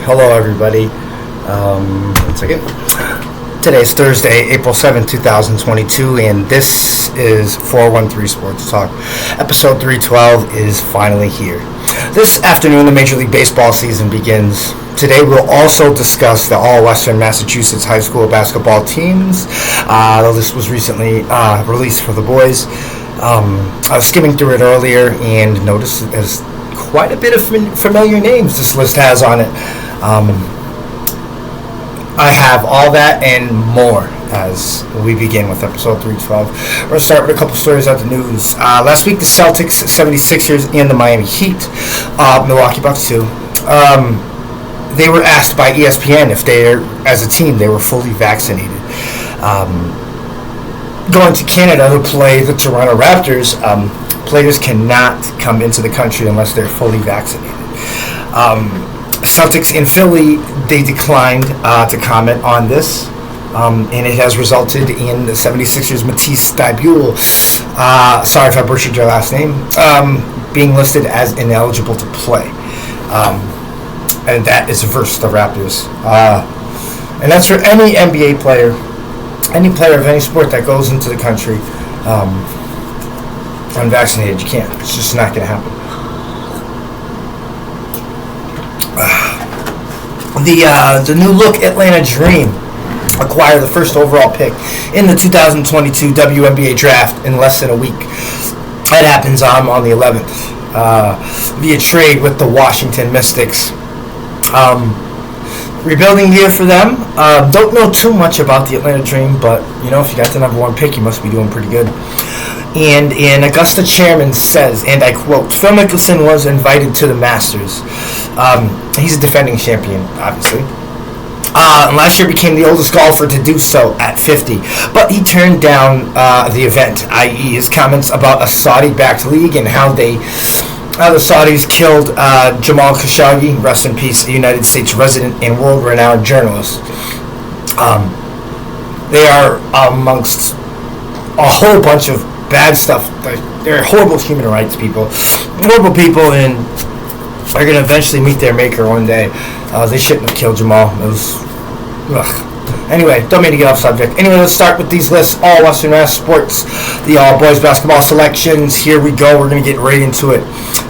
Hello, everybody. One second. Today is Thursday, April 7th, 2022, and this is 413 Sports Talk. Episode 312 is finally here. This afternoon, the Major League Baseball season begins. Today, we'll also discuss the All-Western Massachusetts high school basketball teams. This was recently released for the boys. I was skimming through it earlier and noticed there's quite a bit of familiar names this list has on it. I have all that and more as we begin with episode 312. We're going to start with a couple stories out the news. Last week, the Celtics, 76ers, and the Miami Heat, Milwaukee Bucks too, they were asked by ESPN if as a team, they were fully vaccinated. Going to Canada to play the Toronto Raptors, players cannot come into the country unless they're fully vaccinated. Celtics in Philly, they declined to comment on this, and it has resulted in the 76ers Matisse Thybulle, sorry if I butchered your last name, being listed as ineligible to play. And that is versus the Raptors. And that's for any NBA player, any player of any sport that goes into the country unvaccinated. You can't. It's just not going to happen. The new look Atlanta Dream acquired the first overall pick in the 2022 WNBA draft in less than a week. That happens on the 11th via trade with the Washington Mystics. Rebuilding year for them. Don't know too much about the Atlanta Dream, but you know, if you got the number one pick, you must be doing pretty good. And an Augusta chairman says, and I quote, Phil Mickelson was invited to the Masters. He's a defending champion, obviously. And last year became the oldest golfer to do so at 50. But he turned down the event, i.e. his comments about a Saudi-backed league and how the Saudis killed Jamal Khashoggi, rest in peace, a United States resident and world-renowned journalist. They are amongst a whole bunch of bad stuff. They're horrible human rights people. Horrible people, and are going to eventually meet their maker one day. They shouldn't have killed Jamal. It was... Ugh. Anyway, don't mean to get off subject. Anyway, let's start with these lists. All Western Mass Sports, the all boys basketball selections. Here we go. We're going to get right into it.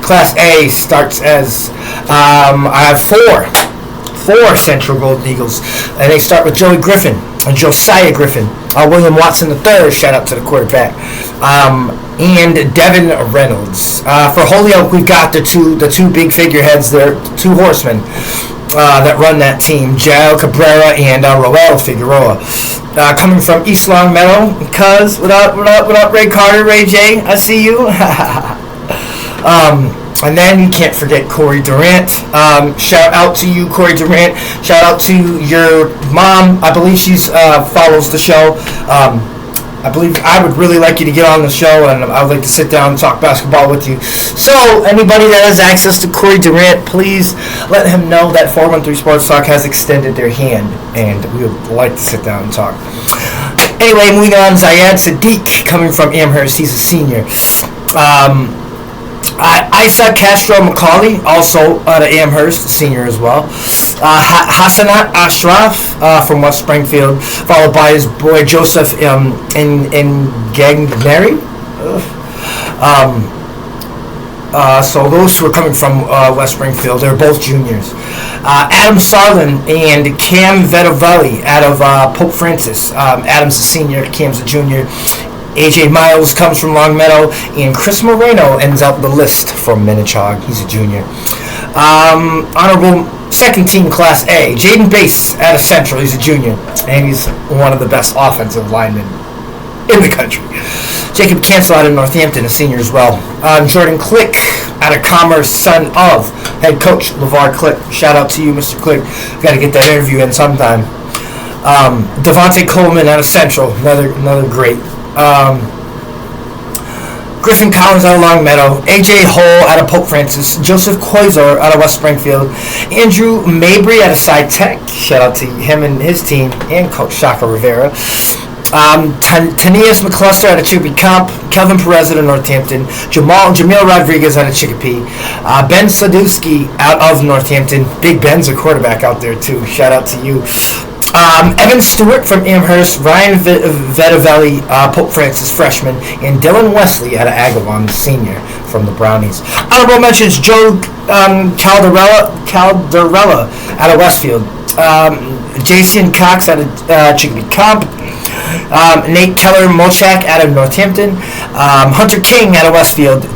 Class A starts as I have four Central Golden Eagles, and they start with Joey Griffin and Josiah Griffin, William Watson III. Shout out to the quarterback, and Devin Reynolds. For Holyoke, we've got the two big figureheads there, two horsemen. That run that team, Jael Cabrera and Roel Figueroa. Coming from East Long Meadow, cuz, what up, Ray Carter, Ray J, I see you. And then you can't forget Corey Durant. Shout out to you, Corey Durant. Shout out to your mom. I believe she follows the show. I believe I would really like you to get on the show, and I would like to sit down and talk basketball with you. So, anybody that has access to Corey Durant, please let him know that 413 Sports Talk has extended their hand, and we would like to sit down and talk. Anyway, moving on, Zayed Sadiq, coming from Amherst, he's a senior. Isa Castro McCauley, also out of Amherst, a senior as well. Hassanat Ashraf from West Springfield, followed by his boy Joseph Ngagneri. So those who are coming from West Springfield, they're both juniors. Adam Sarlin and Cam Vettovelli out of Pope Francis. Adam's a senior, Cam's a junior. AJ Miles comes from Long Meadow, and Chris Moreno ends out the list from Minnechaug. He's a junior. Honorable second team Class A, Jaden Bass out of Central. He's a junior, and he's one of the best offensive linemen in the country. Jacob Cancel out of Northampton, a senior as well. Jordan Click out of Commerce, son of head coach LeVar Click. Shout out to you, Mr. Click. Got to get that interview in sometime. Devontae Coleman out of Central, another great. Griffin Collins out of Long Meadow, AJ Hull out of Pope Francis, Joseph Koizor out of West Springfield, Andrew Mabry out of Sci Tech, shout out to him and his team, and Coach Shaka Rivera, Tanias McCluster out of Chicopee Comp, Kelvin Perez out of Northampton, Jamil Rodriguez out of Chicopee, Ben Sadowski out of Northampton. Big Ben's a quarterback out there too. Shout out to you. Evan Stewart from Amherst, Ryan Vetavelli, Pope Francis freshman, and Dylan Wesley out of Agawam senior from the Brownies. Honorable mentions: Joe Calderella out of Westfield, Jason Cox out of Chicopee Comp, Nate Keller-Mochak out of Northampton, Hunter King out of Westfield,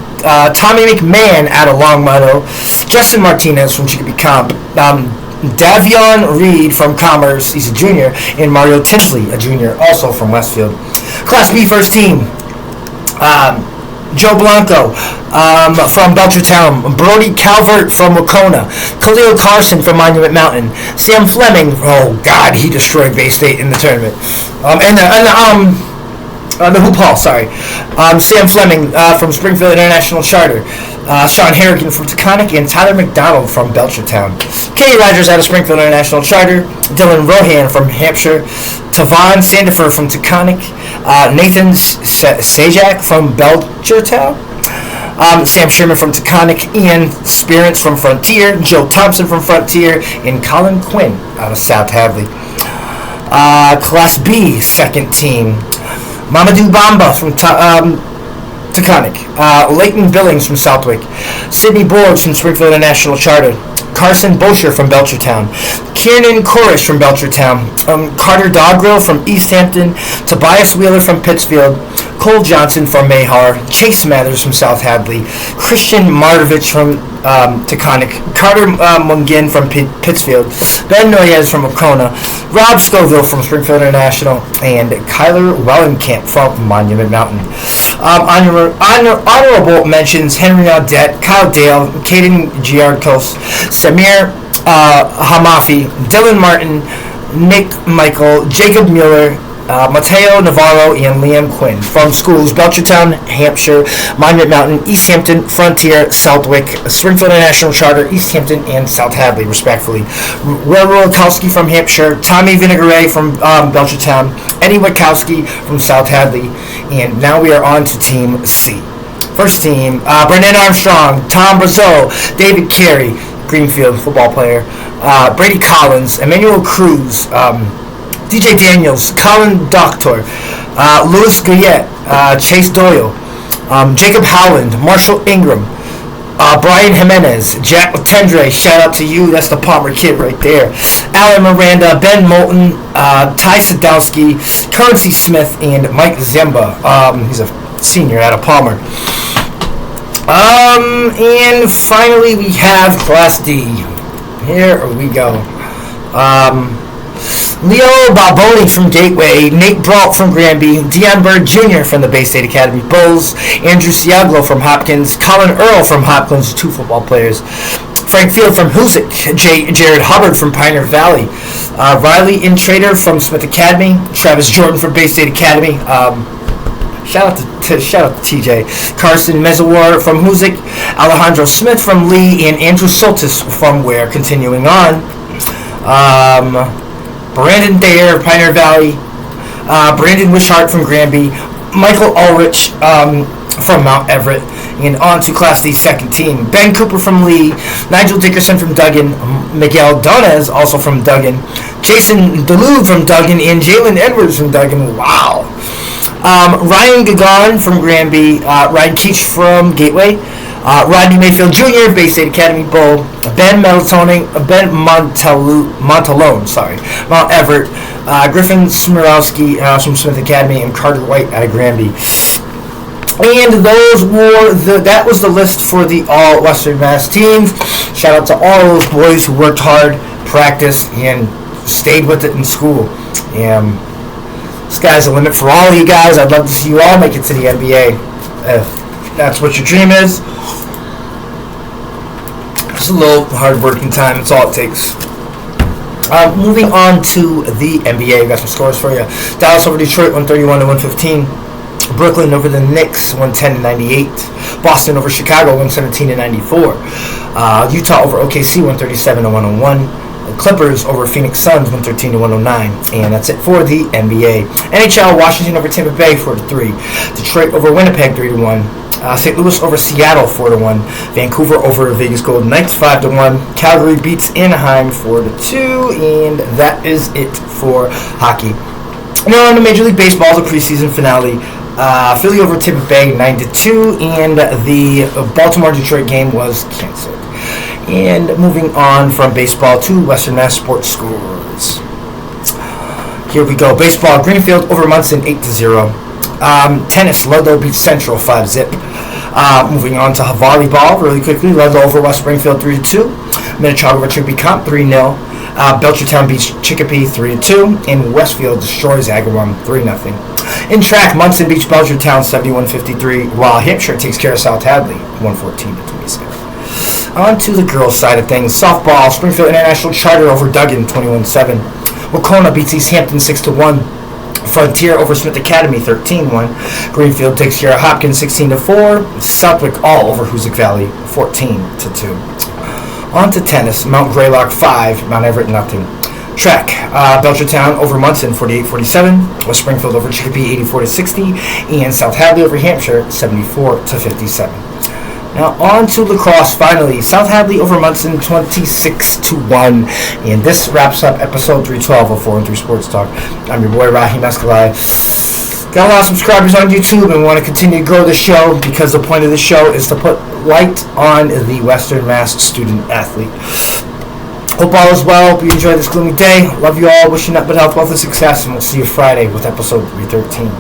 Tommy McMahon out of Longmeadow, Justin Martinez from Chicopee Comp, Davion Reed from Commerce, he's a junior, and Mario Tinsley, a junior, also from Westfield. Class B first team, Joe Blanco from Belchertown, Brody Calvert from Wacona, Khalil Carson from Monument Mountain, Sam Fleming, oh God, he destroyed Bay State in the tournament, the Hoop Hall, sorry. Sam Fleming from Springfield International Charter. Sean Harrigan from Taconic, and Tyler McDonald from Belchertown. Kenny Rogers out of Springfield International Charter. Dylan Rohan from Hampshire. Tavon Sandifer from Taconic. Nathan Sajak from Belchertown. Sam Sherman from Taconic, Ian Spirits from Frontier, Joe Thompson from Frontier, and Colin Quinn out of South Hadley. Class B, second team. Mamadou Bamba from Taconic, Leighton Billings from Southwick, Sidney Borgs from Springfield International Charter, Carson Bosher from Belchertown, Kiernan Korish from Belchertown, Carter Dogrill from East Hampton, Tobias Wheeler from Pittsfield, Cole Johnson from Mayhar, Chase Mathers from South Hadley, Christian Mardovich from Taconic, Carter Mungin from Pittsfield, Ben Noyes from Wacona, Rob Scoville from Springfield International, and Kyler Wellenkamp from Monument Mountain. Honorable mentions: Henry Audette, Kyle Dale, Caden Giardcos, Samir Hamafi, Dylan Martin, Nick Michael, Jacob Mueller, Mateo Navarro, and Liam Quinn from schools: Belchertown, Hampshire, Monument Mountain, East Hampton, Frontier, Southwick, Springfield International Charter, East Hampton, and South Hadley, respectfully. Will Witkowski from Hampshire, Tommy Vinegare from Belchertown, Eddie Witkowski from South Hadley, and now we are on to Team C. First team: Brendan Armstrong, Tom Brazeau, David Carey, Greenfield football player, Brady Collins, Emmanuel Cruz, DJ Daniels, Colin Doctor, Louis Guyette, Chase Doyle, Jacob Howland, Marshall Ingram, Brian Jimenez, Jack Tendre, shout out to you, that's the Palmer kid right there, Alan Miranda, Ben Moulton, Ty Sadowski, Currency Smith, and Mike Zemba. He's a senior out of Palmer. And finally we have Class D. Here we go. Leo Balboni from Gateway, Nate Brault from Granby, Deion Bird Jr. from the Bay State Academy Bulls, Andrew Siaglo from Hopkins, Colin Earl from Hopkins, two football players, Frank Field from Hoosick, Jared Hubbard from Pioneer Valley, Riley Intrader from Smith Academy, Travis Jordan from Bay State Academy, shout out to TJ, Carson Mezawar from Hoosick, Alejandro Smith from Lee, and Andrew Soltis from Ware. Continuing on, Brandon Dayer of Pioneer Valley, Brandon Wishart from Granby, Michael Ulrich from Mount Everett, and on to Class D second team. Ben Cooper from Lee, Nigel Dickerson from Duggan, Miguel Donez also from Duggan, Jason DeLuve from Duggan, and Jalen Edwards from Duggan. Wow. Ryan Gagon from Granby, Ryan Keach from Gateway, Rodney Mayfield Jr., Bay State Academy Bull, Ben Montalone, Mount Everett, Griffin Smirowski from Smith Academy, and Carter White out of Granby. And that was the list for the all Western Mass teams. Shout out to all those boys who worked hard, practiced, and stayed with it in school. Sky's the limit for all of you guys. I'd love to see you all make it to the NBA. If that's what your dream is. Just a little hard-working time. That's all it takes. Moving on to the NBA. We got some scores for you. Dallas over Detroit, 131-115. Brooklyn over the Knicks, 110-98. Boston over Chicago, 117-94. Utah over OKC, 137-101. Clippers over Phoenix Suns 113-109, and that's it for the NBA. NHL, Washington over Tampa Bay 4-3, Detroit over Winnipeg 3-1. St. Louis over Seattle 4-1. Vancouver over Vegas Golden Knights 5-1. Calgary beats Anaheim 4-2, and that is it for hockey. Now on to Major League Baseball, the preseason finale. Philly over Tampa Bay 9-2, and the Baltimore-Detroit game was canceled. And moving on from baseball to Western Mass sports scores. Here we go. Baseball, Greenfield over Munson 8-0. Tennis, Ludlow beats Central 5-zip. Moving on to volleyball really quickly. Ludlow over West Springfield 3-2. Minnetonka over Chicopee Comp 3-0. Belchertown beats Chicopee 3-2. And Westfield destroys Agawam 3-0. In track, Munson beats Belchertown 71-53, while Hampshire takes care of South Hadley 114-27. On to the girls' side of things. Softball, Springfield International Charter over Duggan 21-7. Wacona beats East Hampton 6-1. Frontier over Smith Academy 13-1. Greenfield takes care of Hopkins 16-4. Southwick all over Hoosick Valley 14-2. On to tennis. Mount Greylock 5, Mount Everett nothing. Track, Belchertown over Munson 48-47. West Springfield over Chicopee 84-60. And South Hadley over Hampshire 74-57. Now on to lacrosse finally. South Hadley over Munson 26-1. And this wraps up episode 312 of 4-3 Sports Talk. I'm your boy Rahim Escalay. Got a lot of subscribers on YouTube and want to continue to grow the show because the point of the show is to put light on the Western Mass student athlete. Hope all is well. Hope you enjoy this gloomy day. Love you all. Wishing nothing but health, wealth, and success. And we'll see you Friday with episode 313.